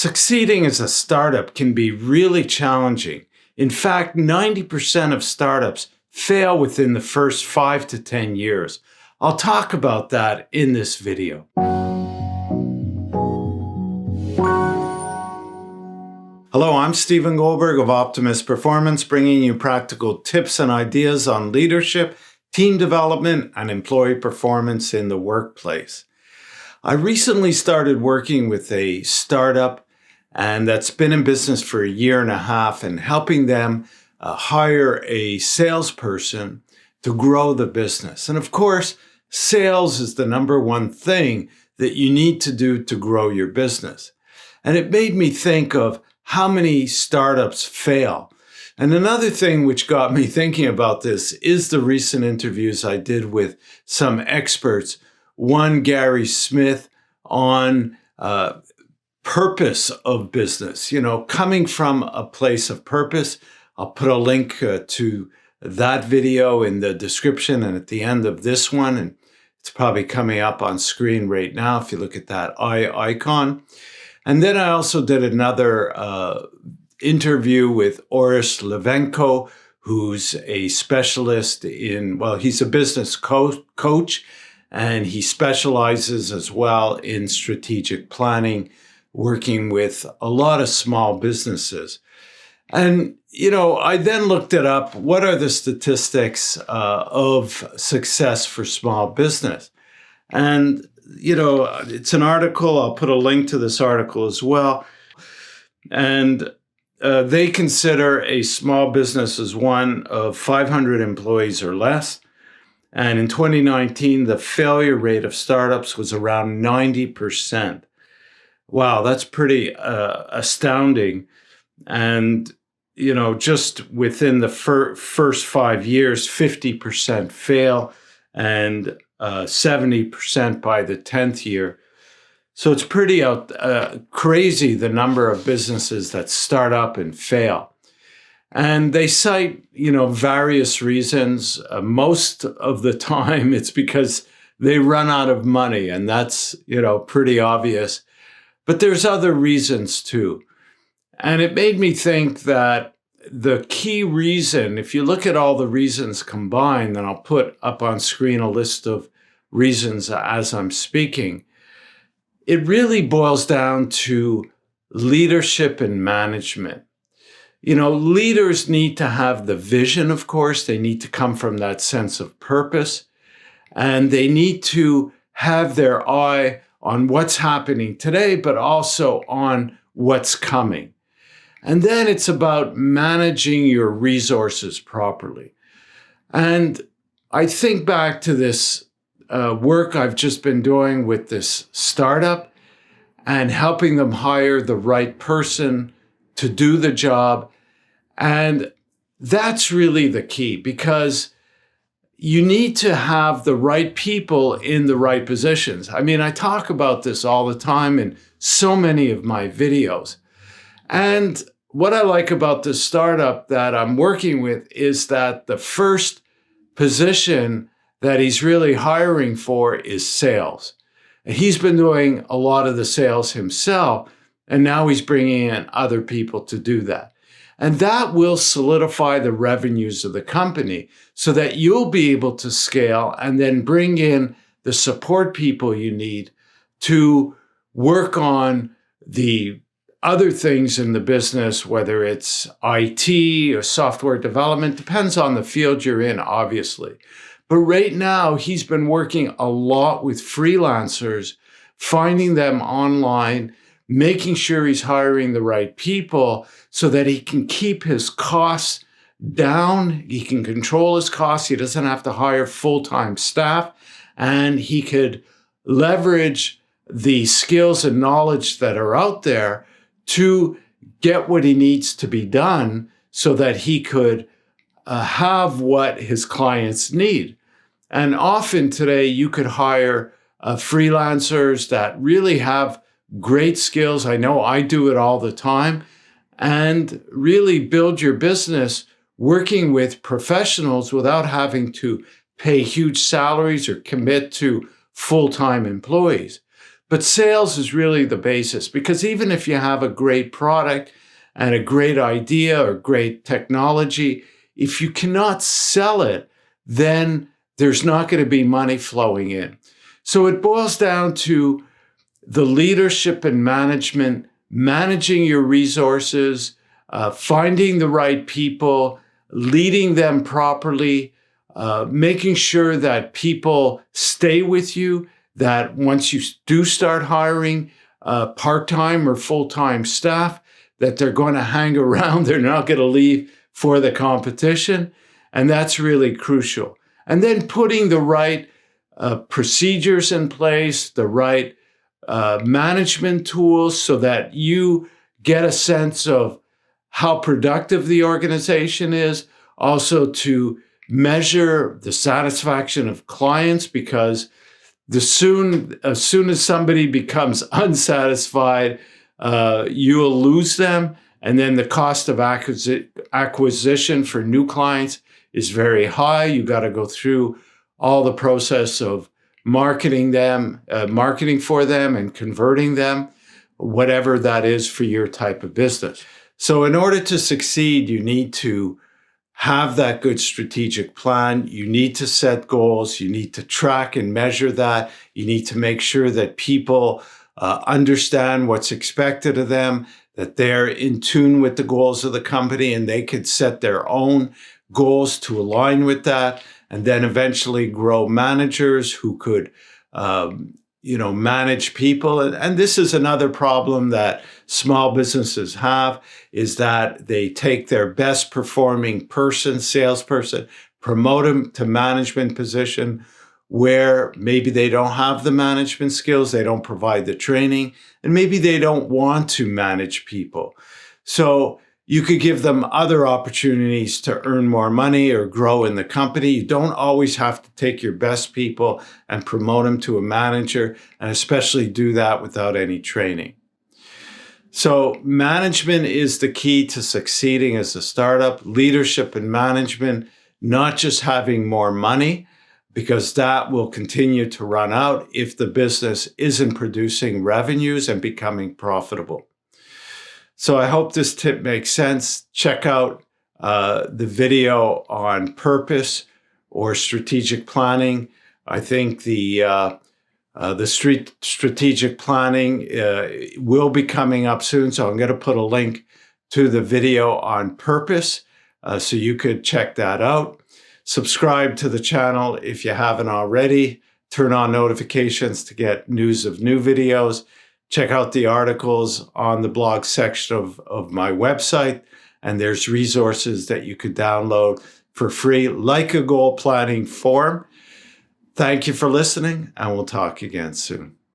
Succeeding as a startup can be really challenging. In fact, 90% of startups fail within the first 5 to 10 years. I'll talk about that in this video. Hello, I'm Stephen Goldberg of Optimus Performance, bringing you practical tips and ideas on leadership, team development, and employee performance in the workplace. I recently started working with a startup and that's been in business for 1.5 years and helping them hire a salesperson to grow the business. And of course, sales is the number one thing that you need to do to grow your business. And it made me think of how many startups fail. And another thing which got me thinking about this is the recent interviews I did with some experts. One, Gary Smith, on purpose of business, coming from a place of purpose. I'll put a link to that video in the description and at the end of this one. And it's probably coming up on screen right now if you look at that icon. And then I also did another interview with Oris Levenko, who's a specialist he's a business coach, and he specializes as well in strategic planning, working with a lot of small businesses. And, I then looked it up. What are the statistics of success for small business? And, it's an article. I'll put a link to this article as well. And they consider a small business as one of 500 employees or less. And in 2019, the failure rate of startups was around 90%. Wow, that's pretty astounding. And, just within the first 5 years, 50% fail and 70% by the 10th year. So it's pretty crazy, the number of businesses that start up and fail. And they cite, various reasons. Most of the time, it's because they run out of money, and that's, pretty obvious. But there's other reasons too. And it made me think that the key reason, if you look at all the reasons combined, and I'll put up on screen a list of reasons as I'm speaking, it really boils down to leadership and management. Leaders need to have the vision, of course. They need to come from that sense of purpose. And they need to have their eye on what's happening today, but also on what's coming. And then it's about managing your resources properly. And I think back to this work I've just been doing with this startup and helping them hire the right person to do the job. And that's really the key, because you need to have the right people in the right positions. I talk about this all the time in so many of my videos. And what I like about this startup that I'm working with is that the first position that he's really hiring for is sales. And he's been doing a lot of the sales himself, and now he's bringing in other people to do that. And that will solidify the revenues of the company so that you'll be able to scale and then bring in the support people you need to work on the other things in the business, whether it's IT or software development, depends on the field you're in, obviously. But right now, he's been working a lot with freelancers, finding them online, making sure he's hiring the right people so that he can keep his costs down. He can control his costs. He doesn't have to hire full-time staff, and he could leverage the skills and knowledge that are out there to get what he needs to be done so that he could have what his clients need. And often today, you could hire freelancers that really have great skills. I know I do it all the time. And really build your business working with professionals without having to pay huge salaries or commit to full-time employees. But sales is really the basis, because even if you have a great product and a great idea or great technology, if you cannot sell it, then there's not going to be money flowing in. So it boils down to the leadership and management, managing your resources, finding the right people, leading them properly, making sure that people stay with you, that once you do start hiring part-time or full-time staff, that they're going to hang around, they're not going to leave for the competition. And that's really crucial. And then putting the right procedures in place, the right management tools, so that you get a sense of how productive the organization is, also to measure the satisfaction of clients, because as soon as somebody becomes unsatisfied, you'll lose them. And then the cost of acquisition for new clients is very high. You got to go through all the process of marketing for them and converting them, whatever that is for your type of business. So in order to succeed, you need to have that good strategic plan. You need to set goals. You need to track and measure that. You need to make sure that people understand what's expected of them, that they're in tune with the goals of the company, and they could set their own goals to align with that, and then eventually grow managers who could manage people. And this is another problem that small businesses have, is that they take their best performing salesperson, promote them to management position where maybe they don't have the management skills, they don't provide the training, and maybe they don't want to manage people. So you could give them other opportunities to earn more money or grow in the company. You don't always have to take your best people and promote them to a manager, and especially do that without any training. So management is the key to succeeding as a startup. Leadership and management, not just having more money, because that will continue to run out if the business isn't producing revenues and becoming profitable. So I hope this tip makes sense. Check out the video on purpose or strategic planning. I think the strategic planning will be coming up soon. So I'm going to put a link to the video on purpose so you could check that out. Subscribe to the channel if you haven't already. Turn on notifications to get news of new videos. Check out the articles on the blog section of my website. And there's resources that you could download for free, like a goal planning form. Thank you for listening, and we'll talk again soon.